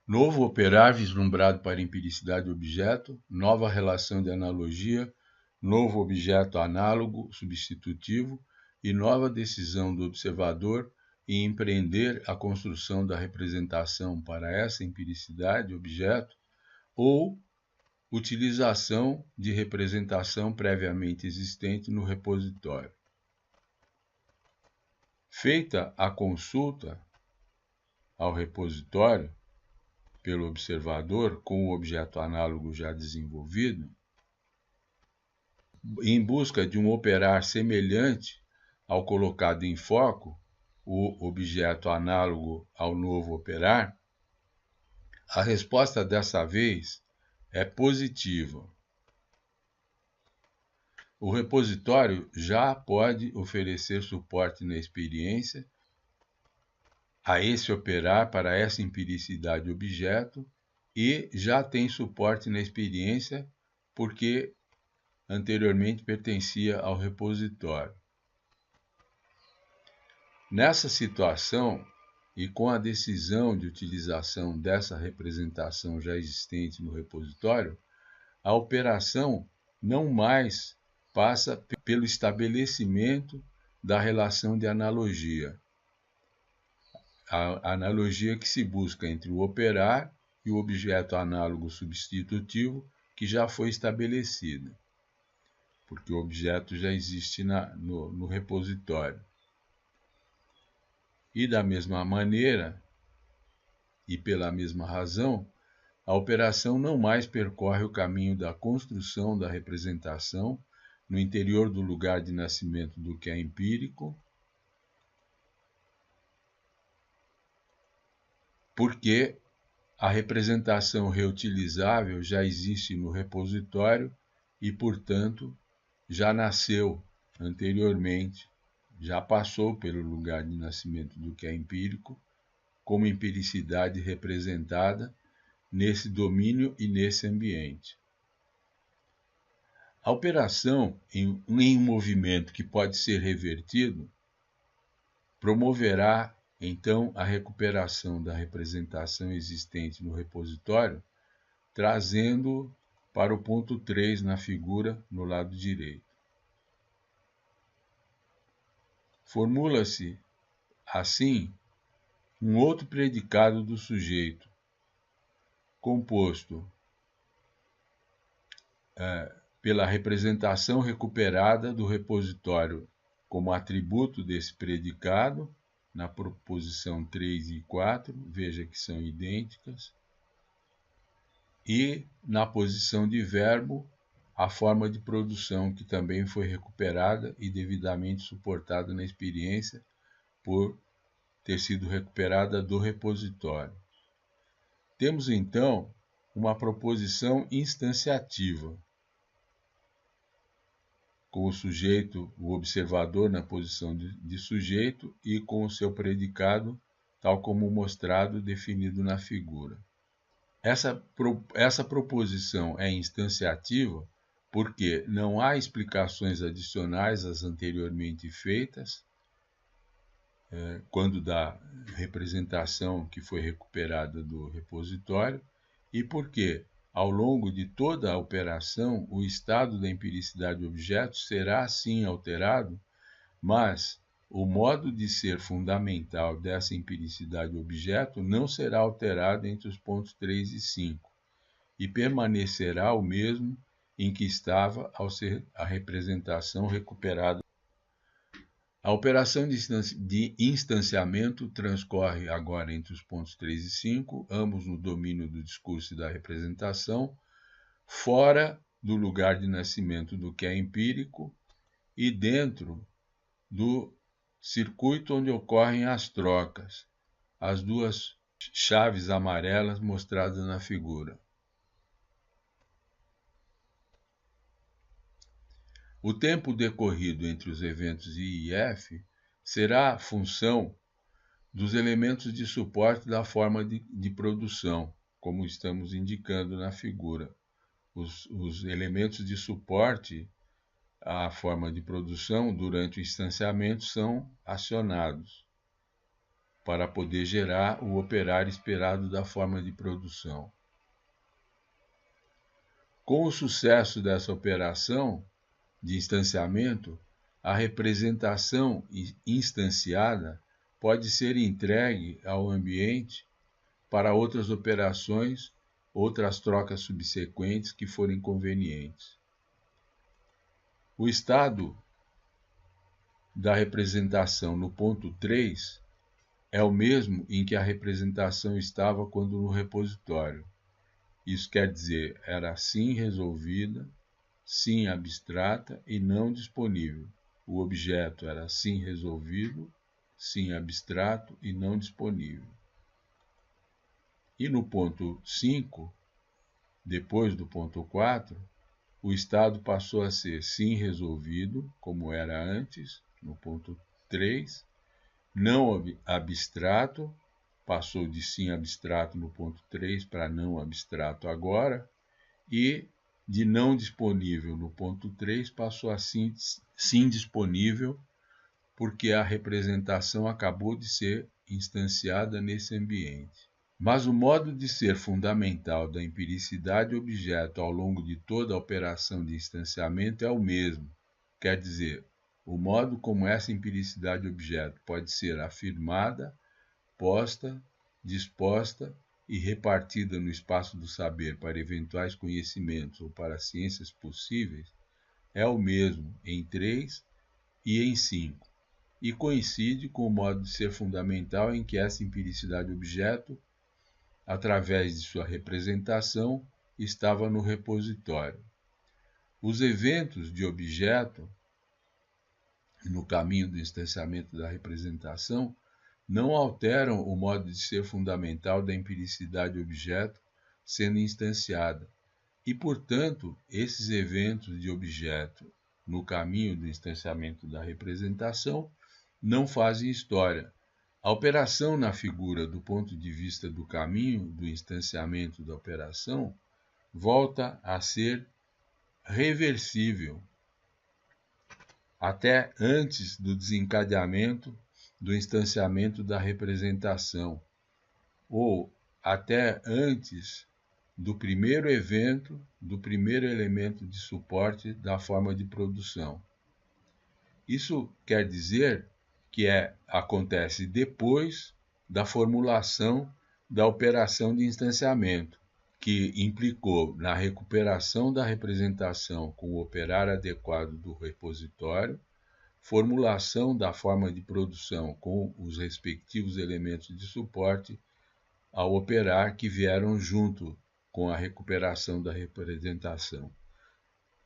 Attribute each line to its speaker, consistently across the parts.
Speaker 1: Novo operar vislumbrado para empiricidade do objeto, nova relação de analogia, novo objeto análogo substitutivo e nova decisão do observador em empreender a construção da representação para essa empiricidade objeto ou utilização de representação previamente existente no repositório. Feita a consulta ao repositório pelo observador com o objeto análogo já desenvolvido, em busca de um operar semelhante ao colocado em foco, o objeto análogo ao novo operar, a resposta dessa vez é positiva. O repositório já pode oferecer suporte na experiência a esse operar para essa empiricidade objeto e já tem suporte na experiência porque anteriormente pertencia ao repositório. Nessa situação, e com a decisão de utilização dessa representação já existente no repositório, a operação não mais passa pelo estabelecimento da relação de analogia. A analogia que se busca entre o operar e o objeto análogo substitutivo que já foi estabelecida, porque o objeto já existe no repositório. E da mesma maneira, e pela mesma razão, a operação não mais percorre o caminho da construção da representação no interior do lugar de nascimento do que é empírico, porque a representação reutilizável já existe no repositório e, portanto, já nasceu anteriormente, já passou pelo lugar de nascimento do que é empírico, como empiricidade representada nesse domínio e nesse ambiente. A operação em um movimento que pode ser revertido promoverá, então, a recuperação da representação existente no repositório, trazendo para o ponto 3 na figura no lado direito. Formula-se, assim, um outro predicado do sujeito, composto pela representação recuperada do repositório como atributo desse predicado, na proposição 3 e 4, veja que são idênticas, e na posição de verbo, a forma de produção que também foi recuperada e devidamente suportada na experiência por ter sido recuperada do repositório. Temos, então, uma proposição instanciativa, com o sujeito, o observador na posição de sujeito e com o seu predicado, tal como mostrado, definido na figura. Essa proposição é instanciativa porque não há explicações adicionais às anteriormente feitas, quando da representação que foi recuperada do repositório, e porque, ao longo de toda a operação, o estado da empiricidade do objeto será sim alterado, mas o modo de ser fundamental dessa empiricidade do objeto não será alterado entre os pontos 3 e 5, e permanecerá o mesmo em que estava ao ser a representação recuperada. A operação de instanciamento transcorre agora entre os pontos 3 e 5, ambos no domínio do discurso e da representação, fora do lugar de nascimento do que é empírico e dentro do circuito onde ocorrem as trocas, as duas chaves amarelas mostradas na figura. O tempo decorrido entre os eventos I e F será função dos elementos de suporte da forma de produção, como estamos indicando na figura. Os elementos de suporte à forma de produção durante o instanciamento são acionados. para poder gerar o operário esperado da forma de produção. Com o sucesso dessa operação de instanciamento, a representação instanciada pode ser entregue ao ambiente para outras operações, outras trocas subsequentes que forem convenientes. O estado da representação no ponto 3 é o mesmo em que a representação estava quando no repositório. Isso quer dizer, era sim resolvida, sim abstrata e não disponível. O objeto era sim resolvido, sim abstrato e não disponível. E no ponto 5, depois do ponto 4, o estado passou a ser sim resolvido, como era antes, no ponto 3, não abstrato, passou de sim abstrato no ponto 3 para não abstrato agora, e de não disponível no ponto 3 passou a sim disponível, porque a representação acabou de ser instanciada nesse ambiente. Mas o modo de ser fundamental da empiricidade objeto ao longo de toda a operação de instanciamento é o mesmo, quer dizer, o modo como essa empiricidade objeto pode ser afirmada, posta, disposta e repartida no espaço do saber para eventuais conhecimentos ou para ciências possíveis é o mesmo em 3 e em 5, e coincide com o modo de ser fundamental em que essa empiricidade objeto, através de sua representação, estava no repositório. Os eventos de objeto, no caminho do instanciamento da representação, não alteram o modo de ser fundamental da empiricidade objeto sendo instanciada, e, portanto, esses eventos de objeto no caminho do instanciamento da representação não fazem história. A operação na figura do ponto de vista do caminho do instanciamento da operação volta a ser reversível até antes do desencadeamento do instanciamento da representação, ou até antes do primeiro evento, do primeiro elemento de suporte da forma de produção. Isso quer dizer que acontece depois da formulação da operação de instanciamento, que implicou na recuperação da representação com o operar adequado do repositório, formulação da forma de produção com os respectivos elementos de suporte ao operar que vieram junto com a recuperação da representação,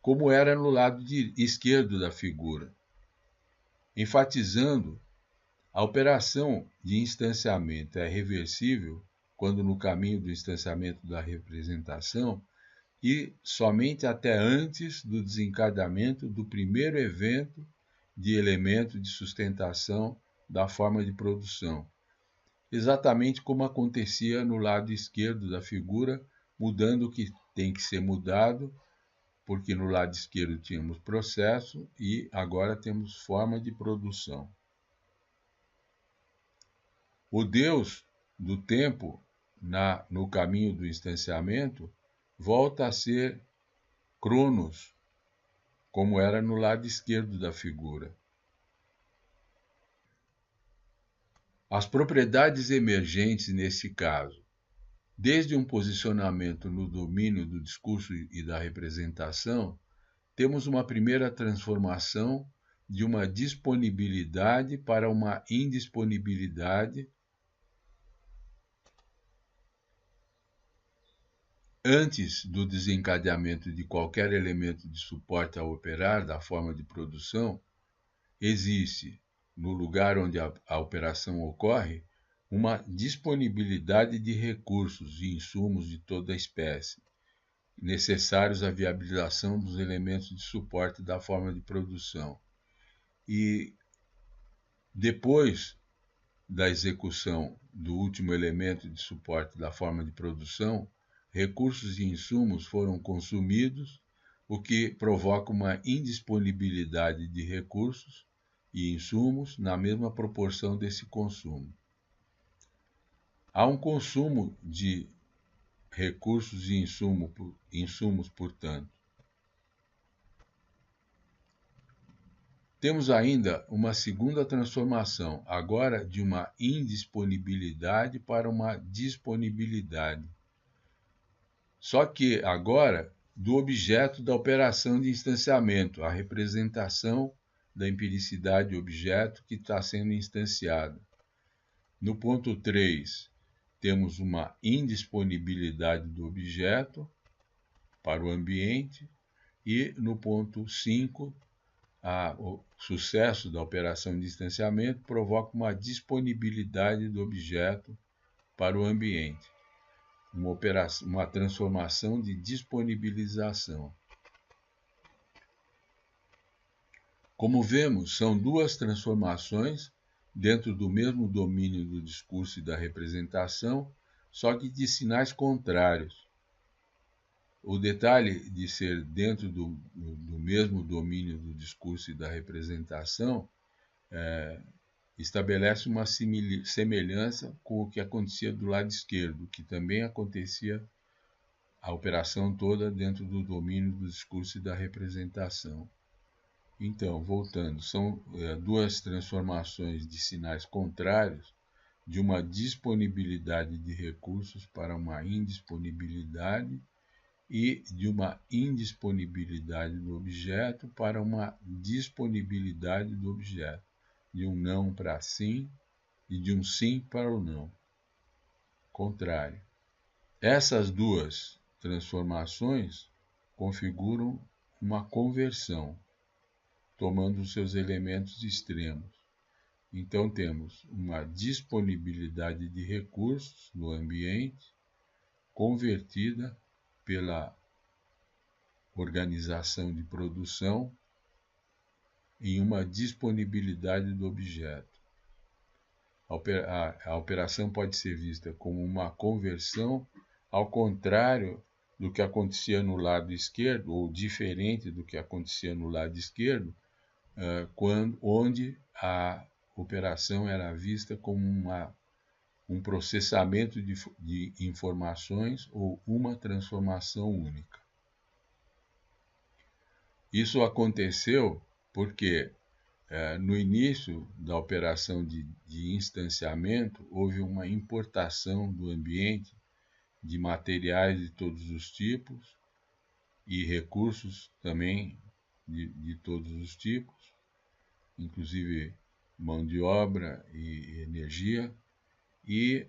Speaker 1: como era no lado esquerdo da figura. Enfatizando, a operação de instanciamento é reversível quando no caminho do instanciamento da representação e somente até antes do desencadeamento do primeiro evento de elemento de sustentação da forma de produção, exatamente como acontecia no lado esquerdo da figura, mudando o que tem que ser mudado, porque no lado esquerdo tínhamos processo e agora temos forma de produção. O Deus do tempo, no caminho do instanciamento, volta a ser Cronos, como era no lado esquerdo da figura. As propriedades emergentes nesse caso, desde um posicionamento no domínio do discurso e da representação, temos uma primeira transformação de uma disponibilidade para uma indisponibilidade antes do desencadeamento de qualquer elemento de suporte ao operar da forma de produção. Existe, no lugar onde a operação ocorre, uma disponibilidade de recursos e insumos de toda a espécie, necessários à viabilização dos elementos de suporte da forma de produção. E depois da execução do último elemento de suporte da forma de produção, recursos e insumos foram consumidos, o que provoca uma indisponibilidade de recursos e insumos na mesma proporção desse consumo. Há um consumo de recursos e insumos, portanto. Temos ainda uma segunda transformação, agora de uma indisponibilidade para uma disponibilidade. Só que agora do objeto da operação de instanciamento, a representação da empiricidade objeto que está sendo instanciada. No ponto 3, temos uma indisponibilidade do objeto para o ambiente, e no ponto 5, o sucesso da operação de distanciamento provoca uma disponibilidade do objeto para o ambiente, uma transformação de disponibilização. Como vemos, são duas transformações dentro do mesmo domínio do discurso e da representação, só que de sinais contrários. O detalhe de ser dentro do mesmo domínio do discurso e da representação estabelece uma semelhança com o que acontecia do lado esquerdo, que também acontecia a operação toda dentro do domínio do discurso e da representação. Então, voltando, são duas transformações de sinais contrários de uma disponibilidade de recursos para uma indisponibilidade e de uma indisponibilidade do objeto para uma disponibilidade do objeto, de um não para sim e de um sim para o não. Contrário. Essas duas transformações configuram uma conversão, tomando os seus elementos extremos. Então temos uma disponibilidade de recursos no ambiente convertida pela organização de produção em uma disponibilidade do objeto. A operação pode ser vista como uma conversão, ao contrário do que acontecia no lado esquerdo, ou diferente do que acontecia no lado esquerdo, onde a operação era vista como um processamento de informações ou uma transformação única. Isso aconteceu porque, no início da operação de instanciamento, houve uma importação do ambiente de materiais de todos os tipos e recursos também de todos os tipos, inclusive mão de obra e energia, e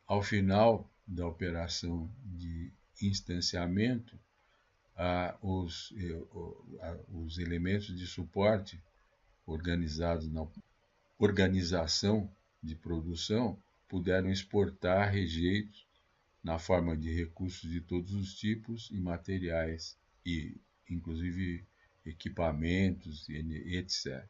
Speaker 1: ao final da operação de instanciamento, os elementos de suporte organizados na organização de produção puderam exportar rejeitos na forma de recursos de todos os tipos e materiais, e inclusive equipamentos, etc.